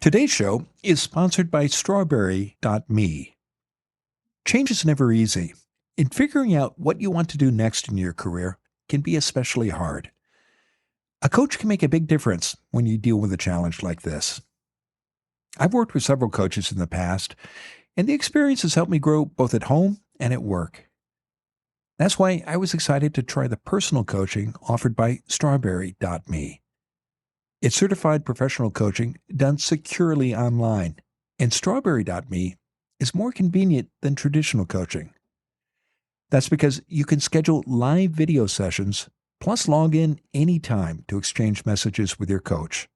Today's show is sponsored by strawberry.me. Change is never easy, and figuring out what you want to do next in your career can be especially hard. A coach can make a big difference when you deal with a challenge like this. I've worked with several coaches in the past, and the experience has helped me grow both at home and at work. That's why I was excited to try the personal coaching offered by strawberry.me. It's certified professional coaching done securely online, and strawberry.me is more convenient than traditional coaching. That's because you can schedule live video sessions plus log in anytime to exchange messages with your coach.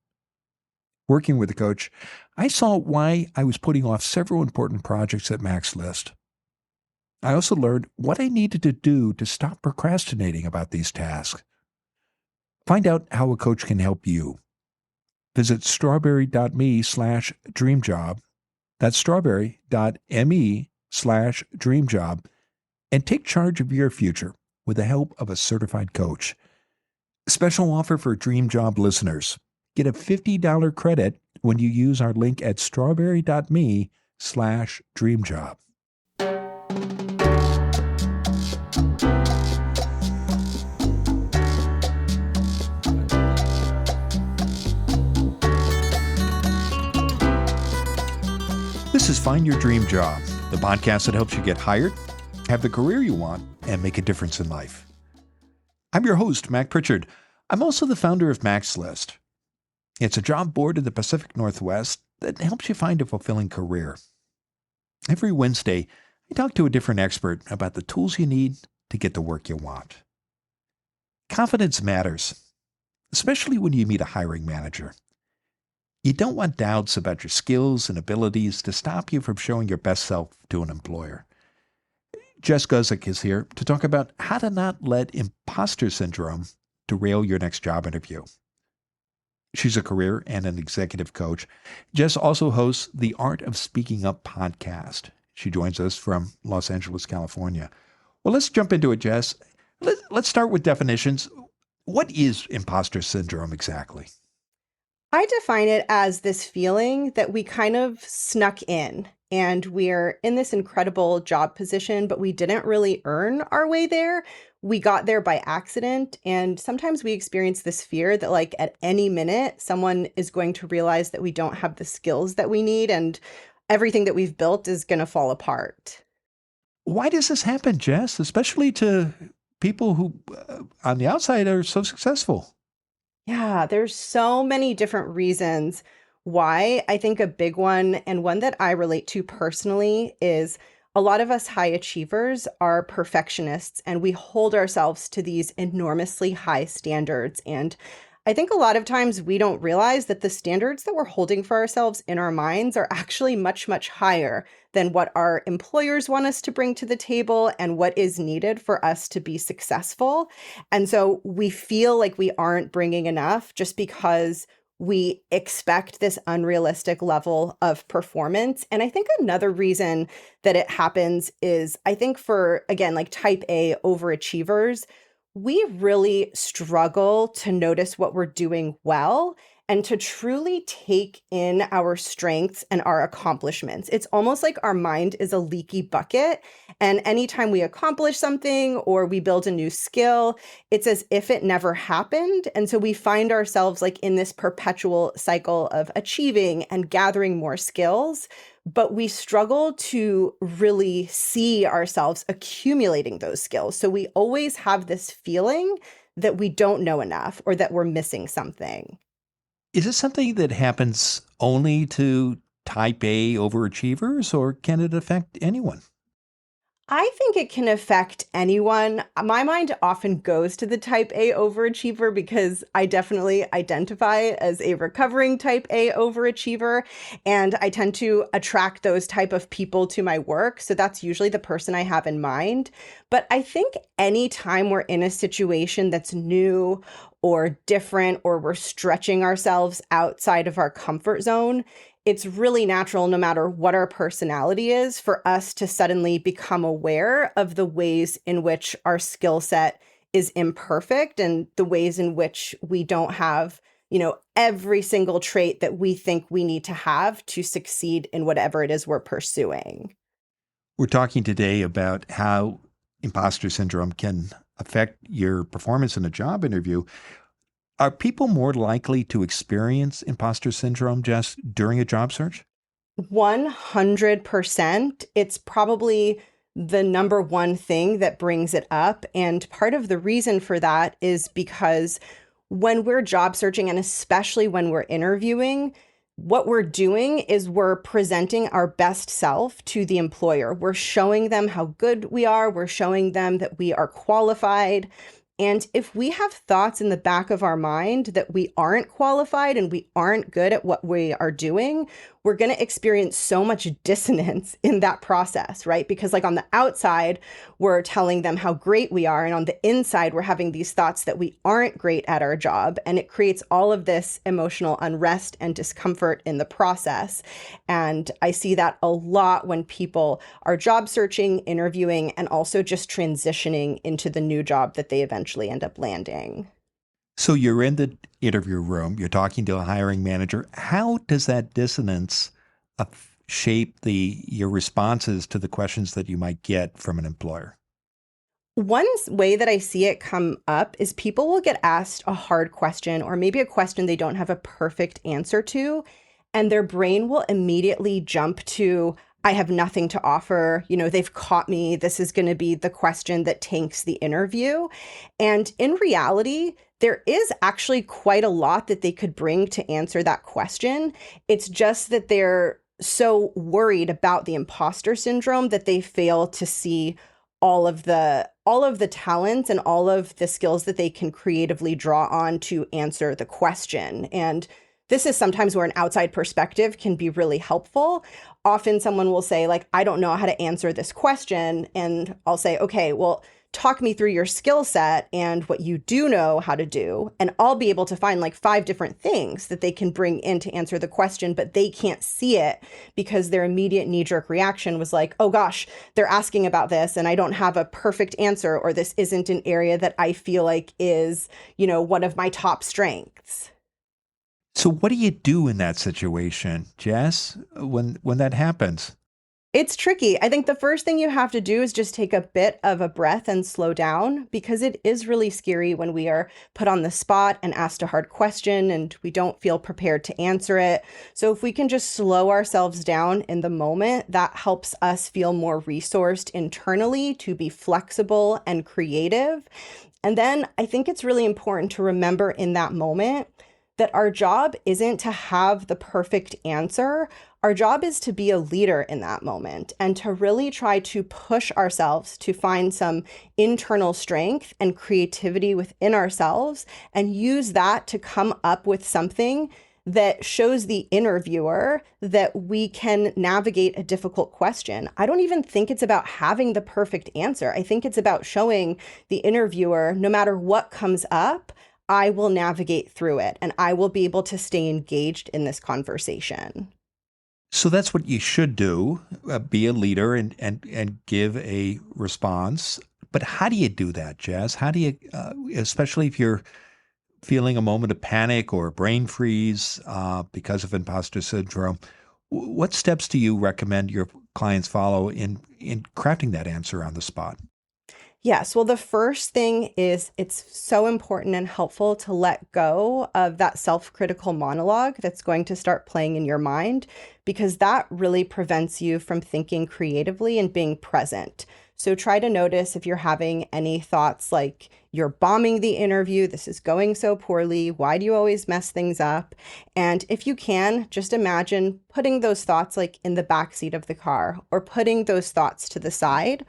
Working with a coach, I saw why I was putting off several important projects at Mac's List. I also learned what I needed to do to stop procrastinating about these tasks. Find out how a coach can help you. Visit strawberry.me/dreamjob. That's strawberry.me/dreamjob and take charge of your future with the help of a certified coach. Special offer for Dream Job listeners. Get a $50 credit when you use our link at strawberry.me/dreamjob. This is Find Your Dream Job, the podcast that helps you get hired, have the career you want, and make a difference in life. I'm your host, Mac Pritchard. I'm also the founder of Mac's List. It's a job board in the Pacific Northwest that helps you find a fulfilling career. Every Wednesday, I talk to a different expert about the tools you need to get the work you want. Confidence matters, especially when you meet a hiring manager. You don't want doubts about your skills and abilities to stop you from showing your best self to an employer. Jess Guzik is here to talk about how to not let imposter syndrome derail your next job interview. She's a career and an executive coach. Jess also hosts the Art of Speaking Up podcast. She joins us from Los Angeles, California. Well, let's jump into it, Jess. Let's start with definitions. What is imposter syndrome exactly? I define it as this feeling that we kind of snuck in and we're in this incredible job position, but we didn't really earn our way there. We got there by accident. And sometimes we experience this fear that like at any minute, someone is going to realize that we don't have the skills that we need and everything that we've built is going to fall apart. Why does this happen, Jess, especially to people who on the outside are so successful? Yeah, there's so many different reasons why. I think a big one, and one that I relate to personally, is a lot of us high achievers are perfectionists and we hold ourselves to these enormously high standards. And I think a lot of times we don't realize that the standards that we're holding for ourselves in our minds are actually much, much higher than what our employers want us to bring to the table and what is needed for us to be successful. And so we feel like we aren't bringing enough just because we expect this unrealistic level of performance. And I think another reason that it happens is I think for, again, like type A overachievers, we really struggle to notice what we're doing well and to truly take in our strengths and our accomplishments. It's almost like our mind is a leaky bucket. And anytime we accomplish something or we build a new skill, it's as if it never happened. And so we find ourselves like in this perpetual cycle of achieving and gathering more skills, but we struggle to really see ourselves accumulating those skills. So we always have this feeling that we don't know enough or that we're missing something. Is it something that happens only to type A overachievers, or can it affect anyone? I think it can affect anyone. My mind often goes to the type A overachiever because I definitely identify as a recovering type A overachiever, and I tend to attract those type of people to my work. So that's usually the person I have in mind. But I think anytime we're in a situation that's new or different, or we're stretching ourselves outside of our comfort zone, it's really natural, no matter what our personality is, for us to suddenly become aware of the ways in which our skill set is imperfect and the ways in which we don't have every single trait that we think we need to have to succeed in whatever it is we're pursuing. We're talking today about how imposter syndrome can affect your performance in a job interview. Are people more likely to experience imposter syndrome, Jess, during a job search? 100%. It's probably the number one thing that brings it up. And part of the reason for that is because when we're job searching, and especially when we're interviewing, what we're doing is we're presenting our best self to the employer. We're showing them how good we are. We're showing them that we are qualified. And if we have thoughts in the back of our mind that we aren't qualified and we aren't good at what we are doing, we're going to experience so much dissonance in that process, right? Because on the outside, we're telling them how great we are. And on the inside, we're having these thoughts that we aren't great at our job. And it creates all of this emotional unrest and discomfort in the process. And I see that a lot when people are job searching, interviewing, and also just transitioning into the new job that they eventually end up landing. So you're in the interview room, you're talking to a hiring manager. How does that dissonance shape your responses to the questions that you might get from an employer? One way that I see it come up is people will get asked a hard question or maybe a question they don't have a perfect answer to, and their brain will immediately jump to, I have nothing to offer. They've caught me. This is going to be the question that tanks the interview. And in reality, there is actually quite a lot that they could bring to answer that question. It's just that they're so worried about the imposter syndrome that they fail to see all of the talents and all of the skills that they can creatively draw on to answer the question. And this is sometimes where an outside perspective can be really helpful. Often someone will say, I don't know how to answer this question. And I'll say, okay, well, talk me through your skill set and what you do know how to do. And I'll be able to find 5 different things that they can bring in to answer the question, but they can't see it because their immediate knee-jerk reaction was oh gosh, they're asking about this and I don't have a perfect answer, or this isn't an area that I feel is, one of my top strengths. So what do you do in that situation, Jess, when that happens? It's tricky. I think the first thing you have to do is just take a bit of a breath and slow down, because it is really scary when we are put on the spot and asked a hard question and we don't feel prepared to answer it. So if we can just slow ourselves down in the moment, that helps us feel more resourced internally to be flexible and creative. And then I think it's really important to remember in that moment that our job isn't to have the perfect answer. Our job is to be a leader in that moment and to really try to push ourselves to find some internal strength and creativity within ourselves and use that to come up with something that shows the interviewer that we can navigate a difficult question. I don't even think it's about having the perfect answer. I think it's about showing the interviewer, no matter what comes up, I will navigate through it and I will be able to stay engaged in this conversation. So that's what you should do, be a leader and give a response. But how do you do that, Jess? How do you, especially if you're feeling a moment of panic or brain freeze because of imposter syndrome, what steps do you recommend your clients follow in crafting that answer on the spot? Yes. Well, the first thing is it's so important and helpful to let go of that self-critical monologue that's going to start playing in your mind, because that really prevents you from thinking creatively and being present. So try to notice if you're having any thoughts like you're bombing the interview, this is going so poorly, why do you always mess things up? And if you can, just imagine putting those thoughts in the backseat of the car or putting those thoughts to the side.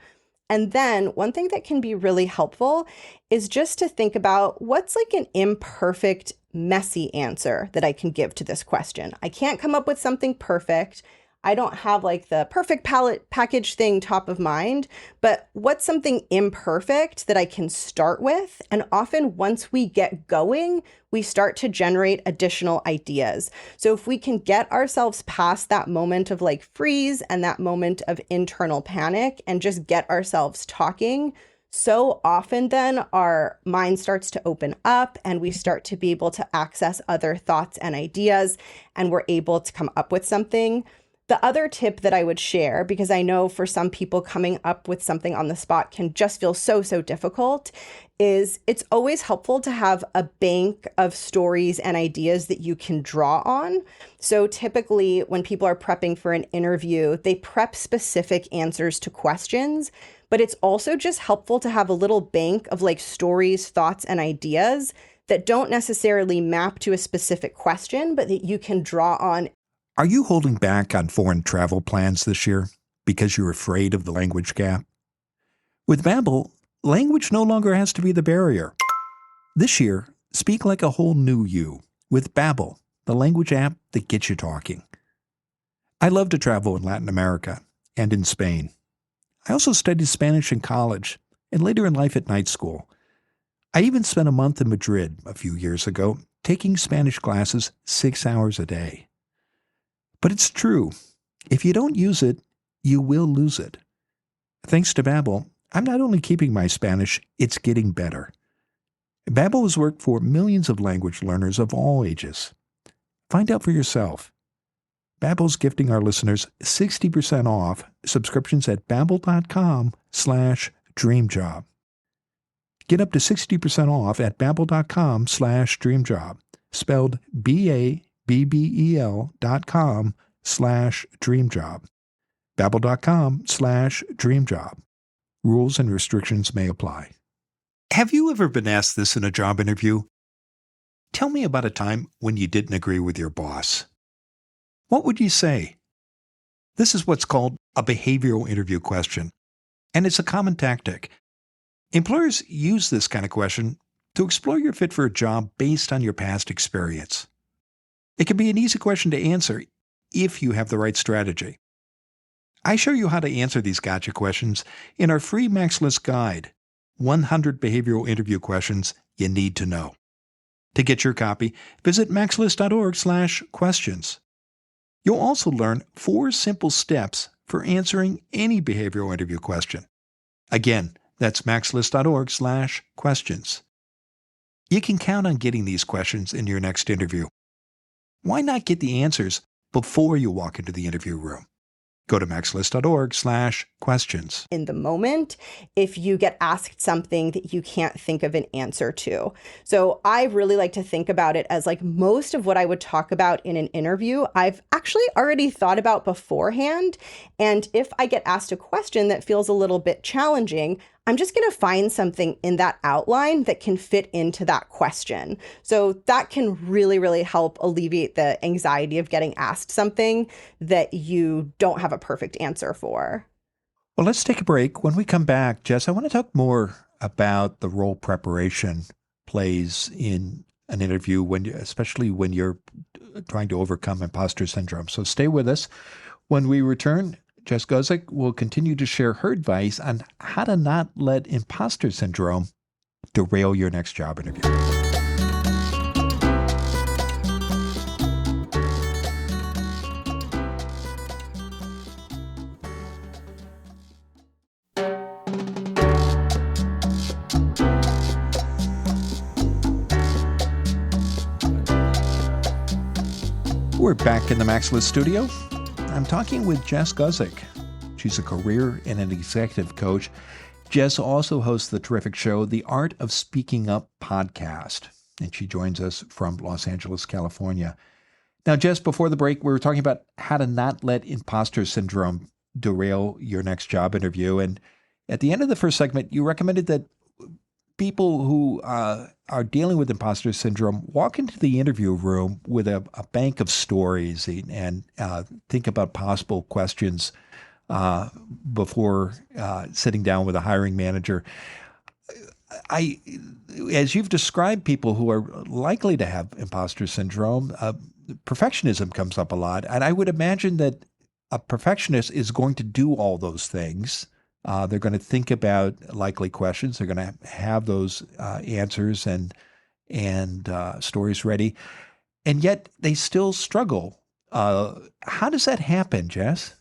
And then one thing that can be really helpful is just to think about what's an imperfect, messy answer that I can give to this question. I can't come up with something perfect. I don't have the perfect palette package thing top of mind, but what's something imperfect that I can start with? And often once we get going, we start to generate additional ideas. So if we can get ourselves past that moment of freeze and that moment of internal panic and just get ourselves talking, So often then our mind starts to open up and we start to be able to access other thoughts and ideas, and we're able to come up with something. The other tip that I would share, because I know for some people coming up with something on the spot can just feel so difficult, is it's always helpful to have a bank of stories and ideas that you can draw on. So typically when people are prepping for an interview, they prep specific answers to questions, but it's also just helpful to have a little bank of like stories, thoughts, and ideas that don't necessarily map to a specific question, but that you can draw on. Are you holding back on foreign travel plans this year because you're afraid of the language gap? With Babbel, language no longer has to be the barrier. This year, speak like a whole new you with Babbel, the language app that gets you talking. I love to travel in Latin America and in Spain. I also studied Spanish in college and later in life at night school. I even spent a month in Madrid a few years ago taking Spanish classes 6 hours a day. But it's true. If you don't use it, you will lose it. Thanks to Babbel, I'm not only keeping my Spanish, it's getting better. Babbel has worked for millions of language learners of all ages. Find out for yourself. Babbel's gifting our listeners 60% off subscriptions at babbel.com/dreamjob. Get up to 60% off at babbel.com/dreamjob, spelled babbel.com/dreamjob. babbel.com/dreamjob. Rules and restrictions may apply. Have you ever been asked this in a job interview? Tell me about a time when you didn't agree with your boss. What would you say? This is what's called a behavioral interview question, and it's a common tactic. Employers use this kind of question to explore your fit for a job based on your past experience. It can be an easy question to answer if you have the right strategy. I show you how to answer these gotcha questions in our free Max List guide, 100 Behavioral Interview Questions You Need to Know. To get your copy, visit maxlist.org/questions. You'll also learn 4 simple steps for answering any behavioral interview question. Again, that's maxlist.org/questions. You can count on getting these questions in your next interview. Why not get the answers before you walk into the interview room? Go to maxlist.org/questions. In the moment, if you get asked something that you can't think of an answer to. So I really like to think about it as like most of what I would talk about in an interview, I've actually already thought about beforehand. And if I get asked a question that feels a little bit challenging, I'm just going to find something in that outline that can fit into that question. So that can really help alleviate the anxiety of getting asked something that you don't have a perfect answer for. Well, let's take a break. When we come back, Jess, I want to talk more about the role preparation plays in an interview, especially when you're trying to overcome imposter syndrome. So stay with us. When we return, Jess Guzik will continue to share her advice on how to not let imposter syndrome derail your next job interview. We're back in the Max List studio. I'm talking with Jess Guzik. She's a career and an executive coach. Jess also hosts the terrific show, The Art of Speaking Up podcast, and she joins us from Los Angeles, California. Now, Jess, before the break, we were talking about how to not let imposter syndrome derail your next job interview. And at the end of the first segment, you recommended that people who are dealing with imposter syndrome walk into the interview room with a bank of stories and think about possible questions before sitting down with a hiring manager. As you've described people who are likely to have imposter syndrome, perfectionism comes up a lot. And I would imagine that a perfectionist is going to do all those things. They're going to think about likely questions. They're going to have those answers and stories ready, and yet they still struggle. How does that happen, Jess?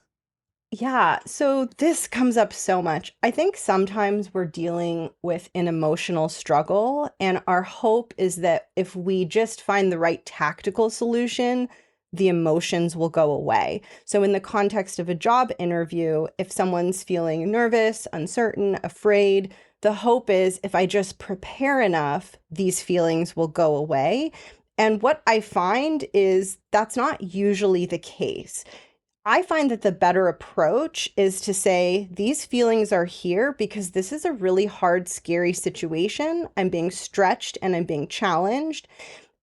Yeah, so this comes up so much. I think sometimes we're dealing with an emotional struggle, and our hope is that if we just find the right tactical solution, the emotions will go away. So, in the context of a job interview, if someone's feeling nervous, uncertain, afraid, the hope is if I just prepare enough, these feelings will go away. And what I find is that's not usually the case. I find that the better approach is to say, these feelings are here because this is a really hard, scary situation. I'm being stretched and I'm being challenged.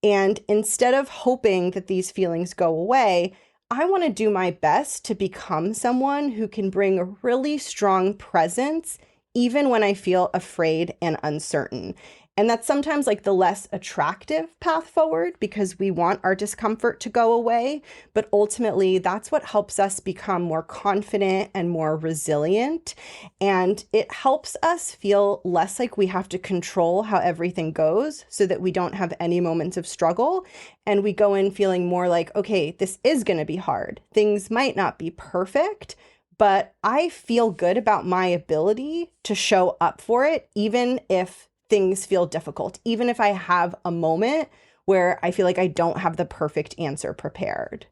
And instead of hoping that these feelings go away, I want to do my best to become someone who can bring a really strong presence, even when I feel afraid and uncertain. And that's sometimes like the less attractive path forward because we want our discomfort to go away. But ultimately, that's what helps us become more confident and more resilient. And it helps us feel less like we have to control how everything goes so that we don't have any moments of struggle. And we go in feeling more like, okay, this is going to be hard. Things might not be perfect, but I feel good about my ability to show up for it, even if things feel difficult, even if I have a moment where I feel like I don't have the perfect answer prepared.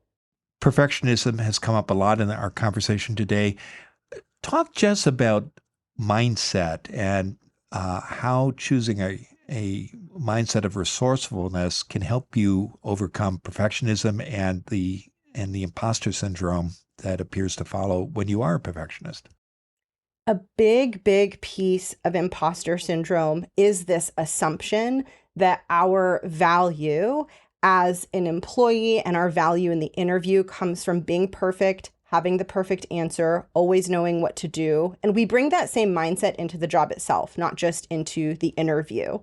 Perfectionism has come up a lot in our conversation today. Talk, Jess, about mindset and how choosing a mindset of resourcefulness can help you overcome perfectionism and the imposter syndrome that appears to follow when you are a perfectionist. A big, big piece of imposter syndrome is this assumption that our value as an employee and our value in the interview comes from being perfect, having the perfect answer, always knowing what to do. And we bring that same mindset into the job itself, not just into the interview.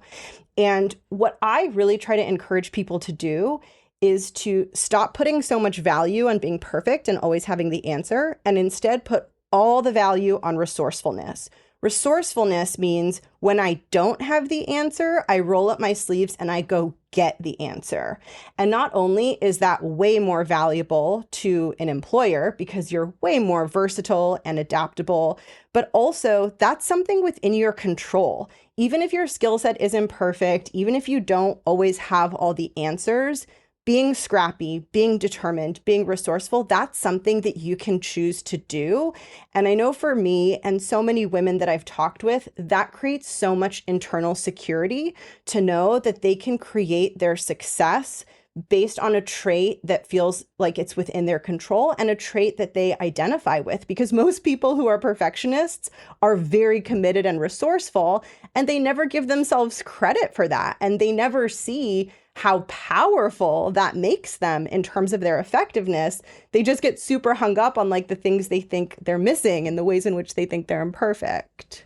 And what I really try to encourage people to do is to stop putting so much value on being perfect and always having the answer, and instead put all the value on resourcefulness. Resourcefulness means when I don't have the answer, I roll up my sleeves and I go get the answer. And not only is that way more valuable to an employer because you're way more versatile and adaptable, but also that's something within your control. Even if your skill set isn't perfect, even if you don't always have all the answers, being scrappy, being determined, being resourceful, that's something that you can choose to do. And I know for me and so many women that I've talked with, that creates so much internal security to know that they can create their success based on a trait that feels like it's within their control and a trait that they identify with. Because most people who are perfectionists are very committed and resourceful, and they never give themselves credit for that. And they never see how powerful that makes them in terms of their effectiveness. They just get super hung up on like the things they think they're missing and the ways in which they think they're imperfect.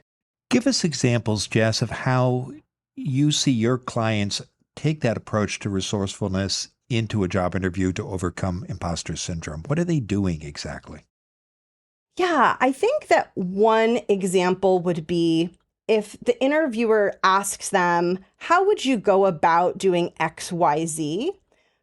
Give us examples, Jess, of how you see your clients take that approach to resourcefulness into a job interview to overcome imposter syndrome. What are they doing exactly? Yeah, I think that one example would be if the interviewer asks them, how would you go about doing XYZ?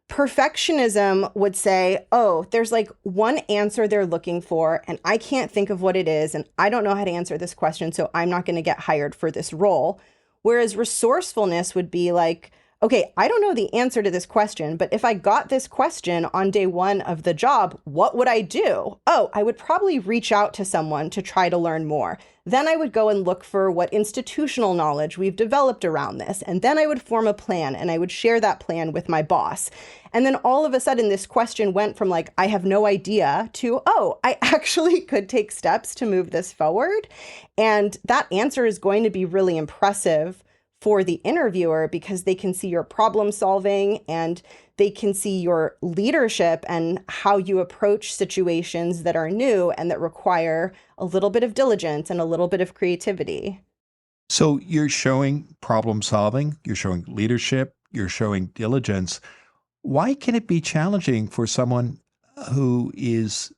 Perfectionism would say, oh, there's like one answer they're looking for, and I can't think of what it is, and I don't know how to answer this question, so I'm not going to get hired for this role. Whereas resourcefulness would be like, okay, I don't know the answer to this question, but if I got this question on day one of the job, what would I do? Oh, I would probably reach out to someone to try to learn more. Then I would go and look for what institutional knowledge we've developed around this. And then I would form a plan and I would share that plan with my boss. And then all of a sudden, this question went from like, I have no idea to, oh, I actually could take steps to move this forward. And that answer is going to be really impressive for the interviewer because they can see your problem solving and they can see your leadership and how you approach situations that are new and that require a little bit of diligence and a little bit of creativity. So you're showing problem solving, you're showing leadership, you're showing diligence. Why can it be challenging for someone who is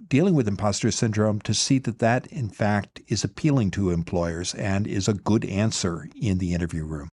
dealing with imposter syndrome to see that that, in fact, is appealing to employers and is a good answer in the interview room?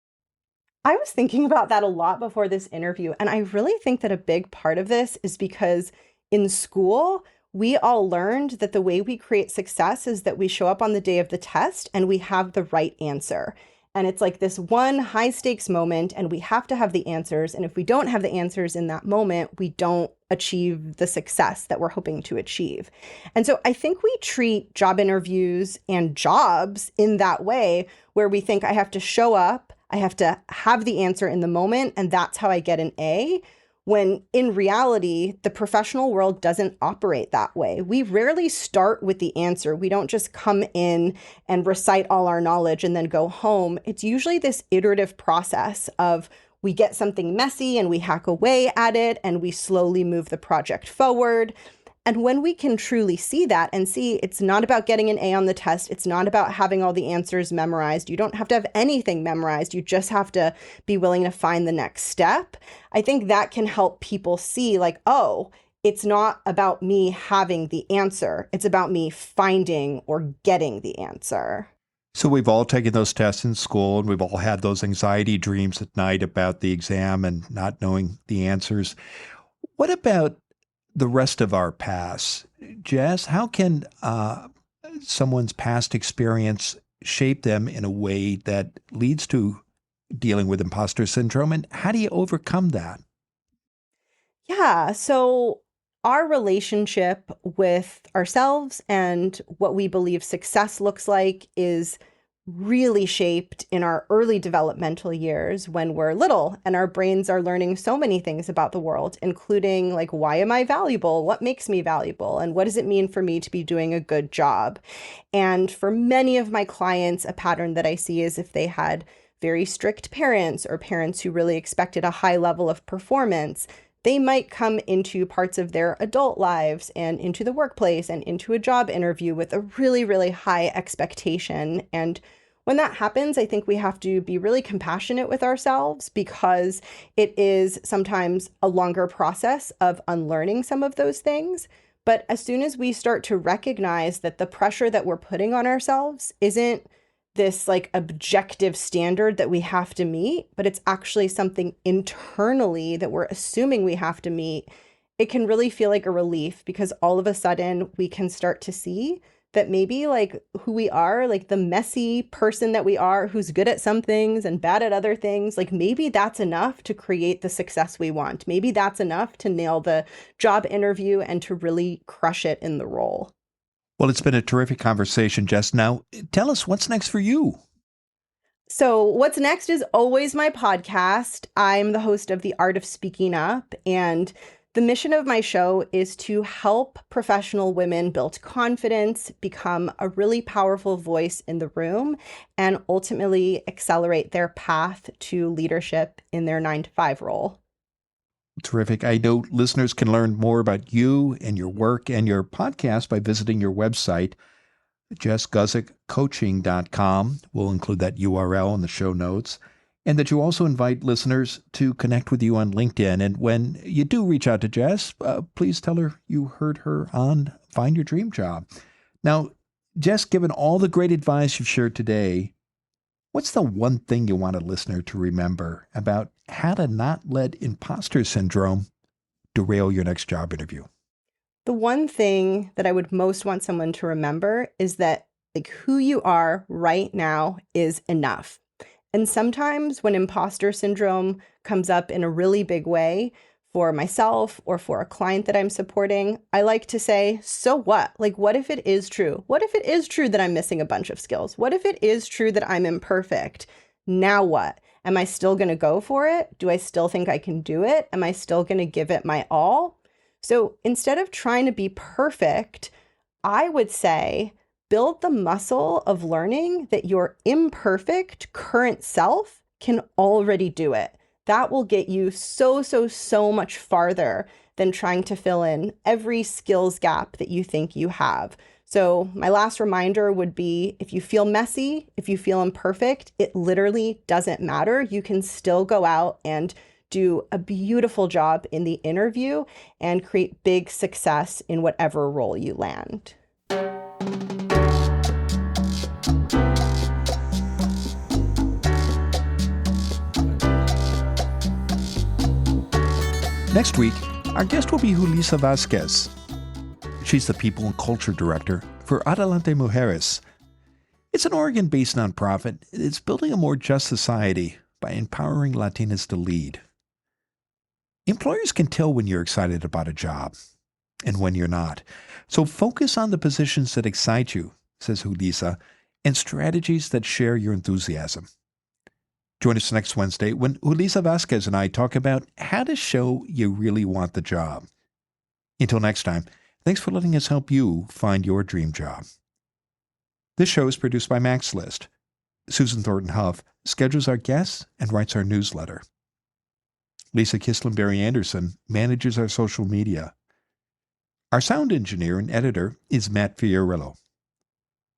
I was thinking about that a lot before this interview, and I really think that a big part of this is because in school, we all learned that the way we create success is that we show up on the day of the test and we have the right answer. And it's like this one high stakes moment, and we have to have the answers. And if we don't have the answers in that moment, we don't achieve the success that we're hoping to achieve. And so I think we treat job interviews and jobs in that way, where we think I have to show up, I have to have the answer in the moment, and that's how I get an A. When in reality, the professional world doesn't operate that way. We rarely start with the answer. We don't just come in and recite all our knowledge and then go home. It's usually this iterative process of we get something messy and we hack away at it and we slowly move the project forward. And when we can truly see that and see it's not about getting an A on the test, it's not about having all the answers memorized. You don't have to have anything memorized. You just have to be willing to find the next step. I think that can help people see like, oh, it's not about me having the answer. It's about me finding or getting the answer. So we've all taken those tests in school, and we've all had those anxiety dreams at night about the exam and not knowing the answers. What about the rest of our past? Jess, how can someone's past experience shape them in a way that leads to dealing with imposter syndrome? And how do you overcome that? Yeah, so our relationship with ourselves and what we believe success looks like is really shaped in our early developmental years when we're little and our brains are learning so many things about the world, including like, why am I valuable? What makes me valuable? And what does it mean for me to be doing a good job? And for many of my clients, a pattern that I see is if they had very strict parents or parents who really expected a high level of performance, they might come into parts of their adult lives and into the workplace and into a job interview with a really, really high expectation. And when that happens, I think we have to be really compassionate with ourselves, because it is sometimes a longer process of unlearning some of those things. But as soon as we start to recognize that the pressure that we're putting on ourselves isn't this like objective standard that we have to meet, but it's actually something internally that we're assuming we have to meet, it can really feel like a relief, because all of a sudden we can start to see that maybe like who we are, like the messy person that we are, who's good at some things and bad at other things, like maybe that's enough to create the success we want. Maybe that's enough to nail the job interview and to really crush it in the role. Well, it's been a terrific conversation, Jess. Now, tell us what's next for you. So what's next is always my podcast. I'm the host of The Art of Speaking Up, and the mission of my show is to help professional women build confidence, become a really powerful voice in the room, and ultimately accelerate their path to leadership in their 9-to-5 role. Terrific. I know listeners can learn more about you and your work and your podcast by visiting your website, jessguzikcoaching.com. We'll include that URL in the show notes. And that you also invite listeners to connect with you on LinkedIn. And when you do reach out to Jess, please tell her you heard her on Find Your Dream Job. Now, Jess, given all the great advice you've shared today, what's the one thing you want a listener to remember about how to not let imposter syndrome derail your next job interview? The one thing that I would most want someone to remember is that like who you are right now is enough. And sometimes when imposter syndrome comes up in a really big way for myself or for a client that I'm supporting, I like to say, so what? Like, what if it is true? What if it is true that I'm missing a bunch of skills? What if it is true that I'm imperfect? Now what? Am I still going to go for it? Do I still think I can do it? Am I still going to give it my all? So instead of trying to be perfect, I would say, build the muscle of learning that your imperfect current self can already do it. That will get you so much farther than trying to fill in every skills gap that you think you have. So my last reminder would be, if you feel messy, if you feel imperfect, it literally doesn't matter. You can still go out and do a beautiful job in the interview and create big success in whatever role you land. Next week, our guest will be Julissa Vasquez. She's the People and Culture Director for Adelante Mujeres. It's an Oregon-based nonprofit that's building a more just society by empowering Latinas to lead. Employers can tell when you're excited about a job and when you're not. So focus on the positions that excite you, says Julissa, and strategies that share your enthusiasm. Join us next Wednesday when Julissa Vasquez and I talk about how to show you really want the job. Until next time, thanks for letting us help you find your dream job. This show is produced by Max List. Susan Thornton Huff schedules our guests and writes our newsletter. Lisa Kislenberry Anderson manages our social media. Our sound engineer and editor is Matt Fiorillo.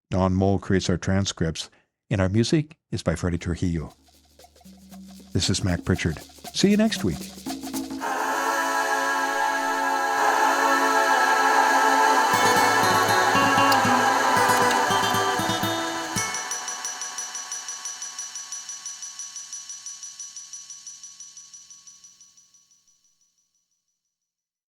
Don Mole creates our transcripts, and our music is by Freddie Trujillo. This is Mac Pritchard. See you next week.